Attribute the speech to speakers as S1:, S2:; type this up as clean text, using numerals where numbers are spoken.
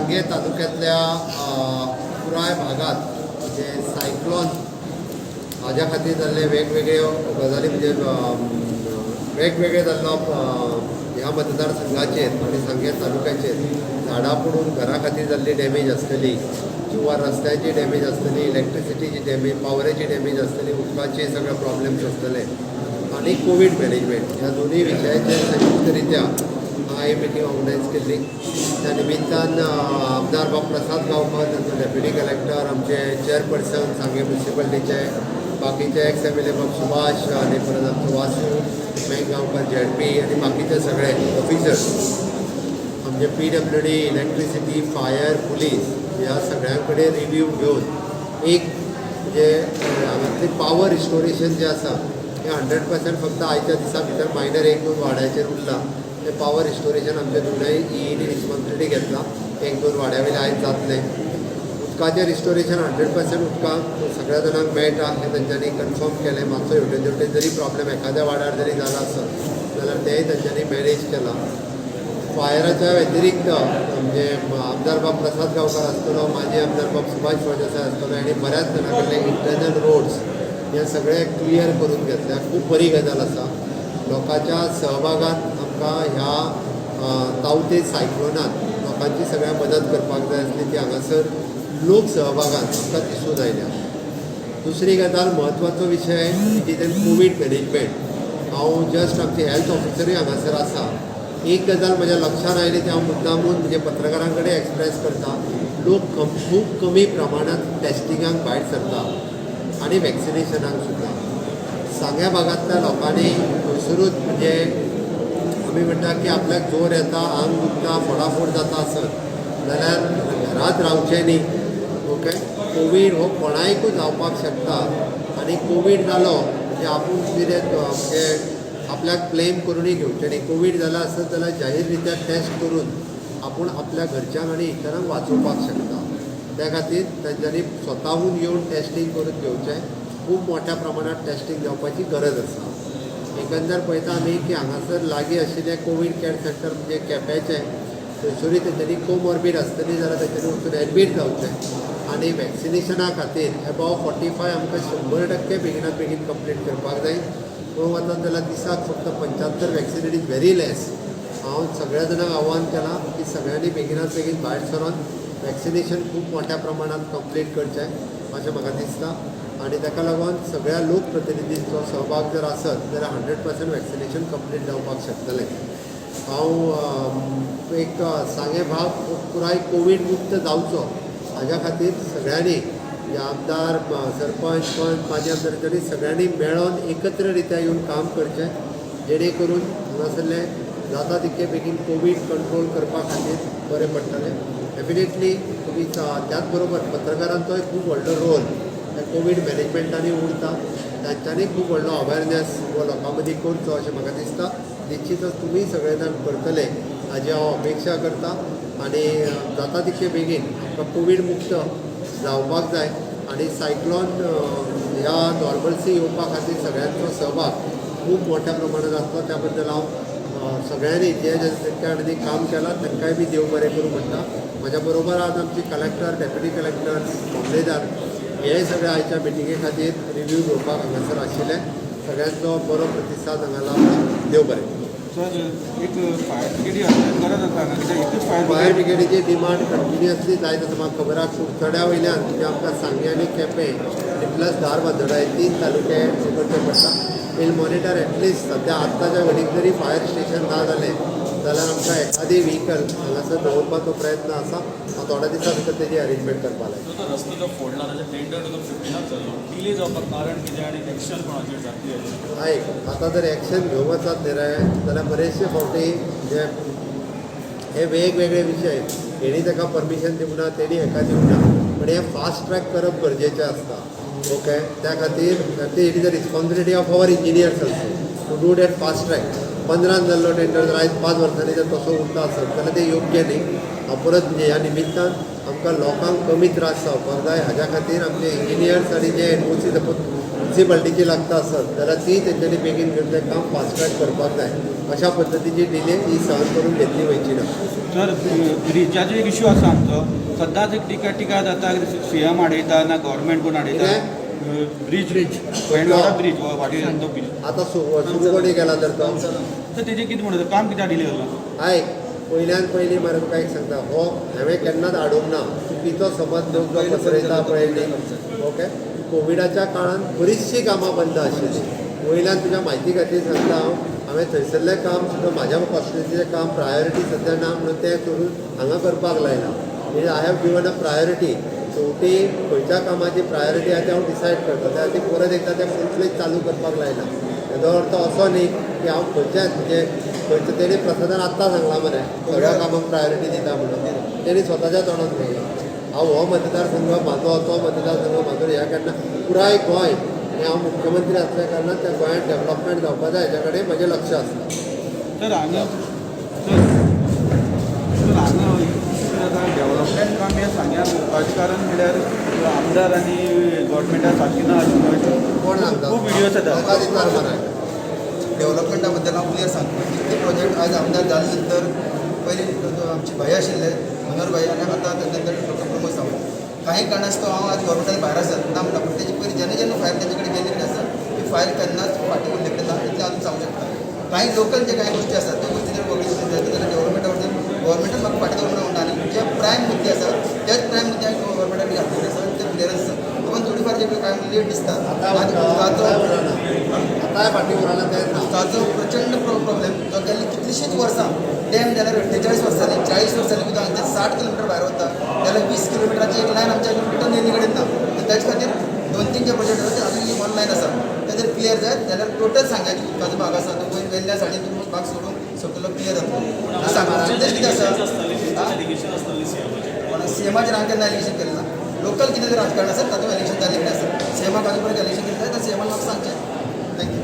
S1: सांगे तालुक्यातल्या पुराय भागात म्हणजे सायक्लोन हाज्या खातीर जाल्ले वेगवेगळ्यो गजाली म्हणजे वेगवेगळे जाल्लो ह्या मतदारसंघाचेर आनी सांगे तालुक्याचेर झाडां पडून घरा खातीर जाल्ली डॅमेज आसतली किंवा रस्त्याची डॅमेज आसतली, इलेक्ट्रिसिटीची डॅमेज, पावराची डॅमेज आसतली, उदकाचे सगळे प्रॉब्लेम्स आसतले आनी कोवीड मॅनेजमेंट ह्या दोन्ही विशयाचेर संयुक्त रित्या ही मिटींग ऑर्गनायज केल्ली. त्या निमित्तान आमदार बाब प्रसाद गांवकर, तांचो डेप्युटी कलेक्टर, आमचे चेअरपर्सन सांगे म्युनिसिपालिटीचे, बाकीचे एक्स एम एल ए बाब सुभाष आनी परत आमचो वासू मेघ गांवकर झेडपी आनी बाकीचे सगळे ऑफिसर्स आमचे PWD, इलेक्ट्रिसिटी, फायर, पुलीस ह्या सगळ्यां कडेन रिव्यू घेवन एक म्हणजे हांगातली पावर रिस्टोरेशन जे आसा हे 100% फक्त आयच्या दिसा भितर मायनर 1-2 वाड्याचेर उरलां. ते पावर रिस्टोरेशन आमचे दोनूय ईईडी रिस्पॉन्सिबिलिटी घेतला. 1-2 वाड्या वयले आयज जातलें. उदकाचें रिस्टोरेशन 100% उदकाक सगळ्या जाणांक मेळटा हें तेंच्यांनी कन्फर्म केलें. मातसो हेवटेन तेवटेन जरी प्रॉब्लेम एखाद्या वाड्यार जरी जाला आसत जाल्यार तेंय तेंच्यांनी मॅनेज केलां. फायराच्या व्यतिरिक्त म्हणजे आमदार बाब प्रसाद गांवकर आसतलो, माजी आमदार बाब सुभाष फळदेसाय आसतलो, आनी बऱ्याच जाणां कडले इंटरनल रोड्स हे सगळे क्लियर करून घेतल्या. खूब बरी गजाल आसा. लोकांच्या सहभागान आमकां ह्या तावते सायक्लोनात लोकांची सगळ्या मदत करपाक जाय आसली ती हांगासर लोक सहभागान आमकां दिसून आयल्या. दुसरी गजाल म्हत्वाचो विशय जितें कोवीड मॅनेजमेंट. हांव जस्ट आमची हेल्थ ऑफिसरूय हांगासर आसा. एक गजाल म्हज्या लक्षान आयली ती हांव मुद्दामून म्हणजे पत्रकारां कडेन एक्सप्रेस करता. लोक खूब कमी प्रमाणांत टेस्टिंगाक भायर सरता आनी वॅक्सिनेशनाक सुद्दां. सांग्या भागांतल्या लोकांनी खंयसरूच म्हणजे आमी म्हणटा की आपल्याक जोर येता, आंग दुखता, फोडाफोड जाता आसत जाल्यार घरांत रावचें न्ही. ओके, कोवीड हो कोणायकूय जावपाक शकता आनी कोवीड जालो म्हणजे आपूण कितें म्हणजे आपल्याक ब्लेम करूनय घेवचें न्ही. कोवीड जाला आसत जाल्यार जाहीर रित्या टेस्ट करून आपूण आपल्या घरच्यांक आनी इतरांक वाचोवपाक शकता. त्या खातीर तांच्यांनी स्वताहून येवन टेस्टींग करून घेवचें. खूब मोठ्या प्रमाणात टेस्टींग जावपाची गरज आसा. एकंदर पळयता आमी की हांगासर लागीं आशिल्लें कोवीड केअर सेंटर म्हणजे केपेंचें थंयसरूय तेंच्यांनी कोमॉर्बीड आसतली जाल्यार तेंच्यांनी वचून एडमीट जावचें आनी वॅक्सिनेशना खातीर अबाव 45 आमकां 100% बेगिनात बेगीन कंप्लीट करपाक जाय. पळोवंक वचत जाल्यार दिसाक फक्त 75 वॅक्सिन इट इज व्हेरी लेस. हांव सगळ्या जाणांक आव्हान केलां की सगळ्यांनी बेगिनात बेगीन भायर सरोन वॅक्सिनेशन खूब मोठ्या प्रमाणात कंप्लीट करचें अशें म्हाका दिसता. आनी ताका लागून सगळ्या लोकप्रतिनिधींचो सहभाग जर आसत जाल्यार 100% वॅक्सिनेशन कंप्लीट जावपाक शकतलें. हांव एक सांगे भाग पुराय कोवीड मुक्त जावचो हाज्या खातीर सगळ्यांनी आमदार, सरपंच, पंच, माजी आमदार सगळ्यांनी मेळोन एकत्र रित्या येवन काम करचें जेणे करून हांगासरलें जाता तितके बेगीन कोवीड कंट्रोल करपा खातीर बरें पडटलें. डेफिनेटली तुमी त्याच बरोबर पत्रकारांचोय खूब व्हडलो रोल कोवीड मॅनेजमेंटांनी उरता. तांच्यांनी खूब व्हडलो अवेरनेस हो लोकां मदीं करचो अशें म्हाका दिसता. निश्चितच तुमी सगळे जाण करतले हाजी हांव अपेक्षा करता. आनी जाता तितके बेगीन आमकां कोवीड मुक्त जावपाक जाय आनी सायक्लोन ह्या नॉर्मल्सी येवपा खातीर सगळ्यांचो सहभाग खूब मोठ्या प्रमाणात आसलो. त्या बद्दल हांव सगळ्यांनी जे जे काम केलां तांकांय बी देव बरें करूं म्हणटा. म्हज्या बरोबर आज आमचे कलेक्टर, डेप्युटी कलेक्टर, मामलेदार हे सगळे आयच्या मिटिंगे खातीर रिव्यू घेवपाक हांगासर आशिल्ले. सगळ्यांचो बरो प्रतिसाद हांगा लावन देव बरें.
S2: सर, एक फायर ब्रिगेडी गरज आसा.
S1: फायर ब्रिगेडीची डिमांड कंटिन्युअसली जायत आसा. म्हाका खबर आसा चड्या वयल्यान म्हणजे आमकां सांगे आनी केपें आनी प्लस धारबांदोडा हे 3 तालुके करचे पडटा. वील मॉनिटर एटलिस्ट सद्या आत्ताच्या घडीक जरी फायर स्टेशन ना जालें जाल्यार आमकां एखादी व्हिकल हांगासर दवरपाचो प्रयत्न आसा. हांव थोड्या दिसां भितर तेजी अरेंजमेंट करपाक लायक.
S3: रस्तो जो फोडला ताजे टेंडर 2015 जालो. डिले जावपाक कारण कितें आनी एक्शन कोणाचेर जातली?
S1: आयक, आतां जर एक्शन घेवंक वचत न्ही रे जाल्यार बरेचशे फावटी जे हे वेगवेगळे विशय हेणी ताका परमिशन दिवना, तेणी हेका दिवना, पण हे फास्ट ट्रॅक करप गरजेचें आसता. ओके, त्या खातीर it is the responsibility of our engineers also to do that fast track. 15 जाल्लो टेंडर जर आयज 5 वर्सांनी जर तसो उरता आसत जाल्यार ते योग्य न्ही. हांव परत म्हणजे ह्या निमित्तान आमकां लोकांक कमी त्रास जावपाक जाय हाज्या खातीर आमचे इंजिनियर्स आनी जे एनओसी म्युनिसिपालिटीची लागता आसत जाल्यार ती तेंच्यांनी बेगीन तें काम फास्ट ट्रॅक करपाक जाय. अशा पद्दतीची डिले ही सहन करून घेतली वयची ना.
S2: सर ब्रिजाचो एक इश्यू आसा आमचो सदांच एक टिका जाता सीएम आडयता ना गव्हर्मेंट कोण आडयता ब्रिज वेणवाडा ब्रिज वाटेर तो ब्रिज
S1: आतां सुरू कोणी केला तर तो
S2: तर तेजें कितें म्हणटा काम कित्याक डिले जालां
S1: हाय पयल्यान पयलीं मरे तुका एक सांगता हो हांवें केन्नाच हाडूंक ना चुकीचो समज लोक जो पसरयता पळय न्ही ओके कोविडाच्या काळान बरीचशीं कामां बंद आशिल्लीं वयल्यान तुज्या म्हायती खातीर सांगता हांवें थंयसरलें काम सुद्दां म्हाज्या कॉन्स्टिट्युन्सीचें काम प्रायोरिटी सद्या ना म्हणून तें करून हांगा करपाक लायलां म्हणजे I have given a priority शेवटी खंयच्या कामाची प्रायोरिटी आहा तें हांव डिसायड करता त्या खातीर परत एकदां तें फूल फ्लेज चालू करपाक लायलां हेजो अर्थ असो न्ही की हांव खंयच्याच म्हणजे खंयचो तेणी प्रसादान आत्तां सांगलां मरे सगळ्या कामाक प्रायोरिटी दिता म्हणून तेणी स्वताच्या तोंडान सांगलां हांव हो मतदारसंघ म्हाजो तो मतदारसंघ म्हाजो ह्या केन्ना पुराय गोंय आनी हांव मुख्यमंत्री आसल्या कारणान त्या गोंयांत डेव्हलपमेंट जावपा जाय हेच्या कडेन म्हजें लक्ष आसता
S2: सर हांगा सर डेव्हलपमेंट काम हें सांग्यार राजकारण म्हणल्यार आमदार आनी गव्हर्मेंटा सारकी ना
S1: कोण सांगता
S2: खूब विडियोज येता
S1: म्हाका दिसता मरे
S4: डेव्हलपमेंटा बद्दल हांव क्लियर सांगता कितले प्रोजेक्ट आज आमदार जाले नंतर पयलीं आमचे भय आशिल्ले मनोहर भय आनी आतां नंतर डॉक्टर प्रमोद सावंत काही कारणास्तव हांव आज गव्हर्मेंटान भायर आसात ना म्हणटा पूण तेजे पयलीं जेन्ना फायल तेजे कडेन गेल्ली आसा ती फायल केन्नाच फाटीं उरलेली ना इतलें हांव सांगूं शकता काही लोकल जे काही गोष्टी आसात त्यो गोष्टी जर वगळी जाल्यार डेव्हलपमेंटा बद्दल गव्हर्मेंटान म्हाका फाटीं दवरूंक म्हणटा आनी जे प्रायम मुद्दे आसा त्याच प्रायम मुद्द्याक गव्हर्मेंटान घातलेले आसा ते क्लियरन्स आसा पण थोडीफार जे काय लेट दिसता आनी
S1: आतांय फाटीं उरना तें सांग
S4: उदकाचो प्रचंड प्रॉब्लेम जो गेल्ली कितलींशींच वर्सां डॅम जाल्यार 48 वर्सांनी 40 वर्सांनी उदक हांगचे 60 किलोमिटर भायर वता जाल्यार 20 किलोमिटराची एक लायन आमच्या रिटर्न येयल्ली कडेन ना त्याच खातीर 2-3 जे प्रोजेक्ट आसा ते अजून वन लायन आसा ते जर क्लियर जायत जाल्यार टोटल सांगया की उदकाचो भाग आसा तो वयर वेल्ल्या सायडीन तुमी भाग सोडून सगळो क्लियर जातलो सांगपाचें कितें आसा
S3: एलिगेशन आसतली सीएमाचेर
S4: पण सीएमाचेर हांवें केन्ना एलिगेशन केलें ना लोकल कितें जर राजकारण आसा तातूंत एलिगेशन जाल्लें कितें आसा सीएमाक आजून पर्यंत एलिगेशन केलें जाल्यार सीएमान म्हाका सांगचें थँक्यू